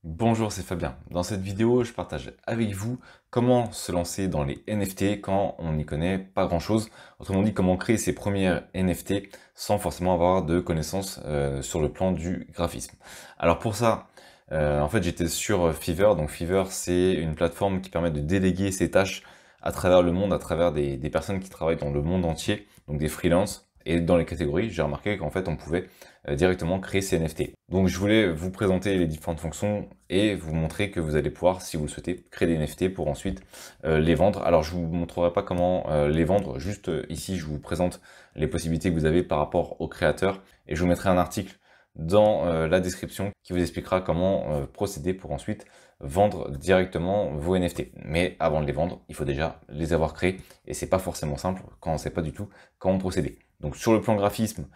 Bonjour, c'est Fabien. Dans cette vidéo, je partage avec vous comment se lancer dans les NFT quand on n'y connaît pas grand-chose. Autrement dit, comment créer ses premières NFT sans forcément avoir de connaissances sur le plan du graphisme. Alors pour ça, en fait, j'étais sur Fiverr. Donc Fiverr, c'est une plateforme qui permet de déléguer ses tâches à travers le monde, à travers des personnes qui travaillent dans le monde entier, donc des freelances. Et dans les catégories, j'ai remarqué qu'en fait, on pouvait directement créer ces NFT. Donc je voulais vous présenter les différentes fonctions et vous montrer que vous allez pouvoir, si vous le souhaitez, créer des NFT pour ensuite les vendre. Alors je vous montrerai pas comment les vendre, juste ici je vous présente les possibilités que vous avez par rapport aux créateurs et je vous mettrai un article dans la description qui vous expliquera comment procéder pour ensuite vendre directement vos NFT. Mais avant de les vendre, il faut déjà les avoir créés et c'est pas forcément simple quand on sait pas du tout comment procéder. Donc sur le plan graphisme,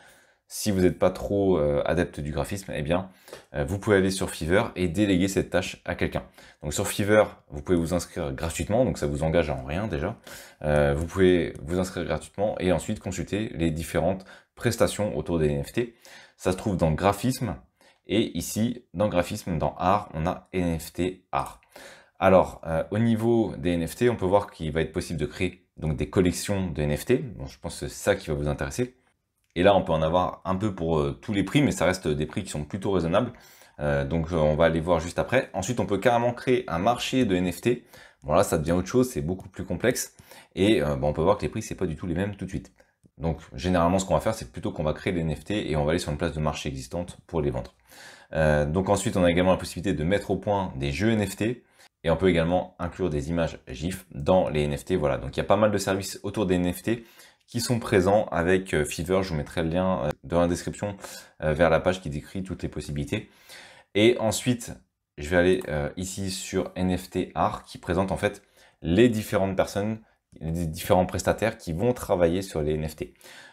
si vous n'êtes pas trop adepte du graphisme, eh bien, vous pouvez aller sur Fiverr et déléguer cette tâche à quelqu'un. Donc sur Fiverr, vous pouvez vous inscrire gratuitement, donc ça vous engage en rien déjà. Vous pouvez vous inscrire gratuitement et ensuite consulter les différentes prestations autour des NFT. Ça se trouve dans graphisme et ici, dans graphisme, dans art, on a NFT art. Alors, au niveau des NFT, on peut voir qu'il va être possible de créer donc des collections de NFT. Bon, je pense que c'est ça qui va vous intéresser. Et là, on peut en avoir un peu pour tous les prix, mais ça reste des prix qui sont plutôt raisonnables. Donc on va aller voir juste après. Ensuite, on peut carrément créer un marché de NFT. Bon là, ça devient autre chose, c'est beaucoup plus complexe. Et on peut voir que les prix, c'est pas du tout les mêmes tout de suite. Donc généralement, ce qu'on va faire, c'est plutôt qu'on va créer des NFT et on va aller sur une place de marché existante pour les vendre. Donc ensuite, on a également la possibilité de mettre au point des jeux NFT. Et on peut également inclure des images GIF dans les NFT. Voilà, donc il y a pas mal de services autour des NFT qui sont présents avec Fiverr. Je vous mettrai le lien dans la description vers la page qui décrit toutes les possibilités. Et ensuite, je vais aller ici sur NFT Art qui présente en fait les différentes personnes, les différents prestataires qui vont travailler sur les NFT.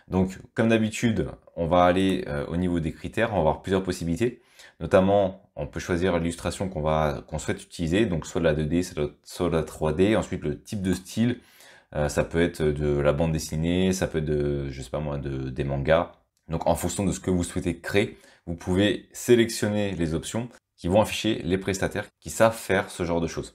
Donc, comme d'habitude, on va aller au niveau des critères, on va avoir plusieurs possibilités. Notamment, on peut choisir l'illustration qu'on souhaite utiliser, donc soit la 2D, soit la 3D, ensuite le type de style, ça peut être de la bande dessinée, ça peut être de, je sais pas moi, des mangas. Donc en fonction de ce que vous souhaitez créer, vous pouvez sélectionner les options qui vont afficher les prestataires qui savent faire ce genre de choses.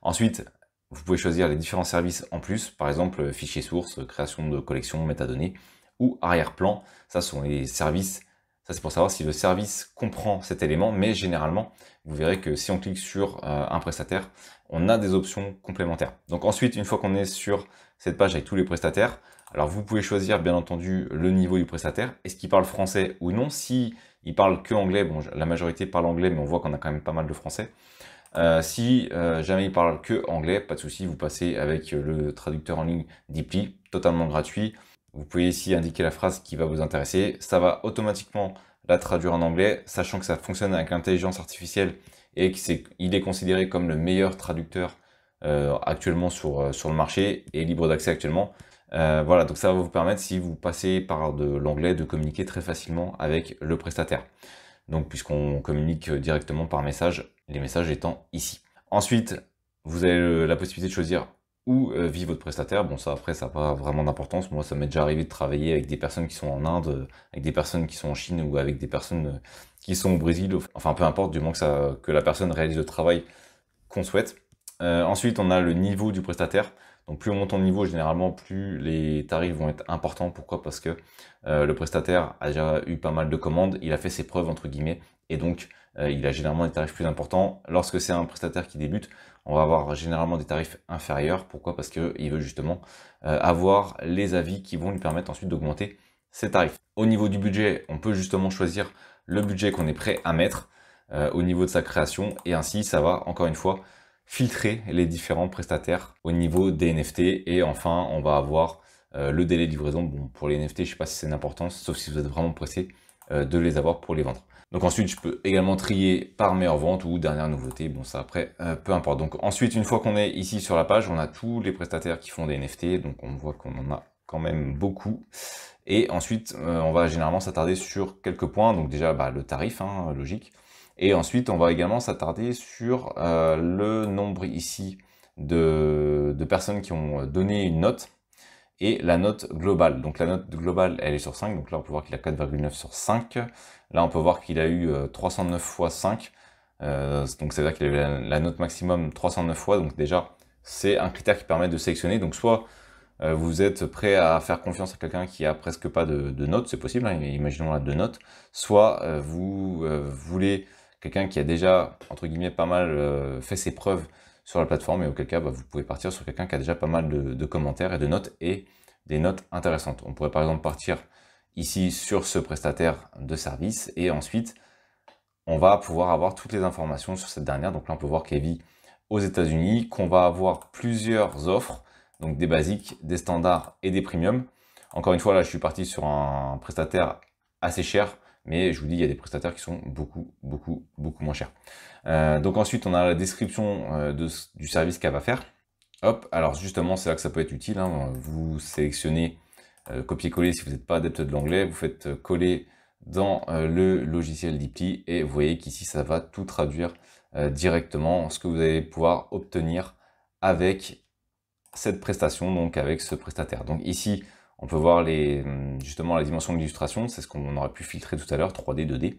Ensuite, vous pouvez choisir les différents services en plus, par exemple fichier source, création de collection, métadonnées ou arrière-plan. Ça sont les services. Ça, c'est pour savoir si le service comprend cet élément, mais généralement, vous verrez que si on clique sur un prestataire, on a des options complémentaires. Donc ensuite, une fois qu'on est sur cette page avec tous les prestataires, alors vous pouvez choisir bien entendu le niveau du prestataire, est-ce qu'il parle français ou non. Si il parle que anglais, bon, la majorité parle anglais, mais on voit qu'on a quand même pas mal de français. Si jamais il parle que anglais, pas de souci, vous passez avec le traducteur en ligne Deeply, totalement gratuit. Vous pouvez ici indiquer la phrase qui va vous intéresser. Ça va automatiquement la traduire en anglais, sachant que ça fonctionne avec l'intelligence artificielle et qu'il est considéré comme le meilleur traducteur actuellement sur le marché et libre d'accès actuellement. Voilà, donc ça va vous permettre, si vous passez par de l'anglais, de communiquer très facilement avec le prestataire. Donc puisqu'on communique directement par message, les messages étant ici. Ensuite, vous avez la possibilité de choisir où vit votre prestataire. Bon, ça après, ça n'a pas vraiment d'importance. Moi, ça m'est déjà arrivé de travailler avec des personnes qui sont en Inde, avec des personnes qui sont en Chine ou avec des personnes qui sont au Brésil. Enfin, peu importe, du moment que la personne réalise le travail qu'on souhaite. Ensuite, on a le niveau du prestataire. Donc plus on monte en niveau, généralement, plus les tarifs vont être importants. Pourquoi? Parce que le prestataire a déjà eu pas mal de commandes, il a fait ses preuves, entre guillemets, et donc il a généralement des tarifs plus importants. Lorsque c'est un prestataire qui débute, on va avoir généralement des tarifs inférieurs. Pourquoi? Parce qu'il veut justement avoir les avis qui vont lui permettre ensuite d'augmenter ses tarifs. Au niveau du budget, on peut justement choisir le budget qu'on est prêt à mettre au niveau de sa création, et ainsi ça va, encore une fois, filtrer les différents prestataires au niveau des NFT. Et enfin, on va avoir le délai de livraison. Bon, pour les NFT, je sais pas si c'est une importance, sauf si vous êtes vraiment pressé de les avoir pour les vendre. Donc ensuite, je peux également trier par meilleure vente ou dernière nouveauté. Bon, ça après, peu importe. Donc ensuite, une fois qu'on est ici sur la page, on a tous les prestataires qui font des NFT. Donc on voit qu'on en a quand même beaucoup. Et ensuite, on va généralement s'attarder sur quelques points. Donc déjà, le tarif, hein, logique. Et ensuite, on va également s'attarder sur le nombre ici de personnes qui ont donné une note et la note globale. Donc la note globale, elle est sur 5. Donc là, on peut voir qu'il a 4,9 sur 5. Là, on peut voir qu'il a eu 309 fois 5. Donc ça veut dire qu'il avait la note maximum 309 fois, donc déjà c'est un critère qui permet de sélectionner. Donc soit vous êtes prêt à faire confiance à quelqu'un qui a presque pas de notes, c'est possible, hein, imaginons la 2 notes, soit vous voulez quelqu'un qui a déjà, entre guillemets, pas mal fait ses preuves sur la plateforme, et auquel cas vous pouvez partir sur quelqu'un qui a déjà pas mal de commentaires et de notes, et des notes intéressantes. On pourrait par exemple partir ici sur ce prestataire de service, et ensuite on va pouvoir avoir toutes les informations sur cette dernière. Donc là on peut voir qu'elle vit aux États-Unis, qu'on va avoir plusieurs offres, donc des basiques, des standards et des premiums. Encore une fois, là je suis parti sur un prestataire assez cher, mais je vous dis, il y a des prestataires qui sont beaucoup moins chers. Donc ensuite on a la description du service qu'elle va faire. Hop, alors justement c'est là que ça peut être utile, hein. Vous sélectionnez copier-coller si vous n'êtes pas adepte de l'anglais, vous faites coller dans le logiciel Deeply, et vous voyez qu'ici ça va tout traduire directement ce que vous allez pouvoir obtenir avec cette prestation, donc avec ce prestataire. Donc ici on peut voir justement la dimension de l'illustration, c'est ce qu'on aurait pu filtrer tout à l'heure, 3D, 2D.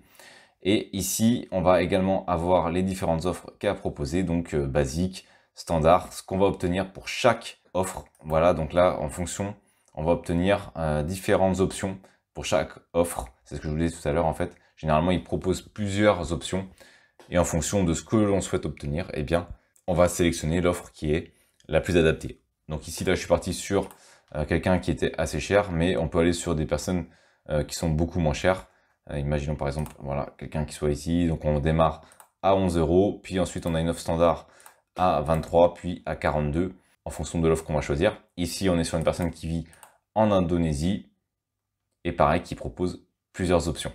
Et ici on va également avoir les différentes offres qu'a proposées, donc basique, standard, ce qu'on va obtenir pour chaque offre. Voilà, donc là en fonction, on va obtenir différentes options pour chaque offre. C'est ce que je vous disais tout à l'heure en fait. Généralement, ils proposent plusieurs options, et en fonction de ce que l'on souhaite obtenir, eh bien, on va sélectionner l'offre qui est la plus adaptée. Donc ici, là, je suis parti sur quelqu'un qui était assez cher, mais on peut aller sur des personnes qui sont beaucoup moins chères. Imaginons par exemple, voilà, quelqu'un qui soit ici. Donc on démarre à 11 €, puis ensuite on a une offre standard à 23, puis à 42, en fonction de l'offre qu'on va choisir. Ici, on est sur une personne qui vit en Indonésie, et pareil, qui propose plusieurs options.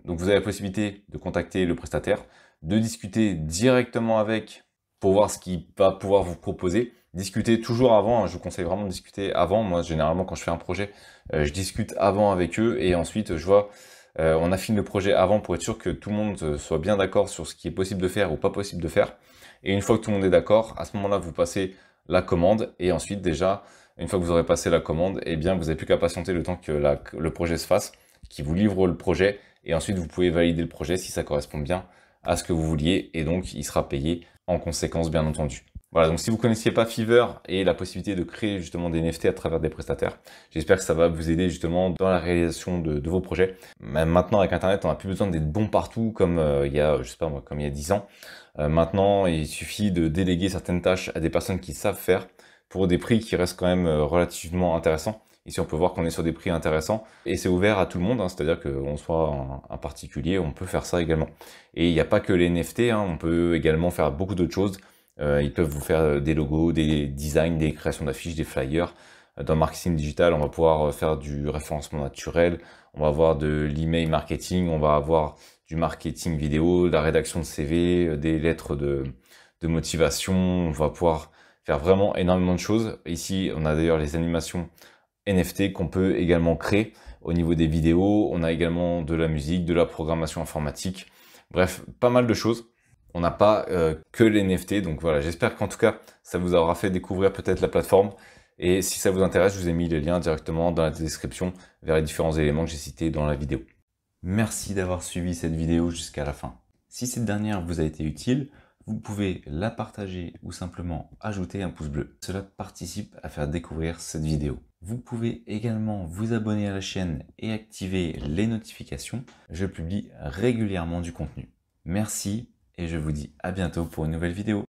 Donc vous avez la possibilité de contacter le prestataire, de discuter directement avec pour voir ce qu'il va pouvoir vous proposer. Discuter toujours avant, hein, je vous conseille vraiment de discuter avant. Moi, généralement, quand je fais un projet, je discute avant avec eux, et ensuite je vois, on affine le projet avant pour être sûr que tout le monde soit bien d'accord sur ce qui est possible de faire ou pas possible de faire. Et une fois que tout le monde est d'accord, à ce moment-là, vous passez la commande, et ensuite déjà, une fois que vous aurez passé la commande, eh bien, vous n'avez plus qu'à patienter le temps que le projet se fasse, qui vous livre le projet, et ensuite vous pouvez valider le projet si ça correspond bien à ce que vous vouliez, et donc il sera payé en conséquence, bien entendu. Voilà, donc si vous connaissiez pas Fiverr et la possibilité de créer justement des NFT à travers des prestataires, j'espère que ça va vous aider justement dans la réalisation de vos projets. Même maintenant, avec Internet, on n'a plus besoin d'être bon partout comme il y a, je sais pas moi, comme il y a 10 ans. Maintenant, il suffit de déléguer certaines tâches à des personnes qui savent faire, pour des prix qui restent quand même relativement intéressants. Ici, on peut voir qu'on est sur des prix intéressants, et c'est ouvert à tout le monde, hein, c'est-à-dire qu'on soit un particulier, on peut faire ça également. Et il n'y a pas que les NFT, hein, on peut également faire beaucoup d'autres choses. Ils peuvent vous faire des logos, des designs, des créations d'affiches, des flyers. Dans le marketing digital, on va pouvoir faire du référencement naturel, on va avoir de l'email marketing, on va avoir du marketing vidéo, de la rédaction de CV, des lettres de motivation, on va pouvoir faire vraiment énormément de choses. Ici, on a d'ailleurs les animations NFT qu'on peut également créer au niveau des vidéos. On a également de la musique, de la programmation informatique. Bref, pas mal de choses. On n'a pas que les NFT. Donc voilà, j'espère qu'en tout cas, ça vous aura fait découvrir peut-être la plateforme. Et si ça vous intéresse, je vous ai mis les liens directement dans la description vers les différents éléments que j'ai cités dans la vidéo. Merci d'avoir suivi cette vidéo jusqu'à la fin. Si cette dernière vous a été utile, vous pouvez la partager ou simplement ajouter un pouce bleu. Cela participe à faire découvrir cette vidéo. Vous pouvez également vous abonner à la chaîne et activer les notifications. Je publie régulièrement du contenu. Merci, et je vous dis à bientôt pour une nouvelle vidéo.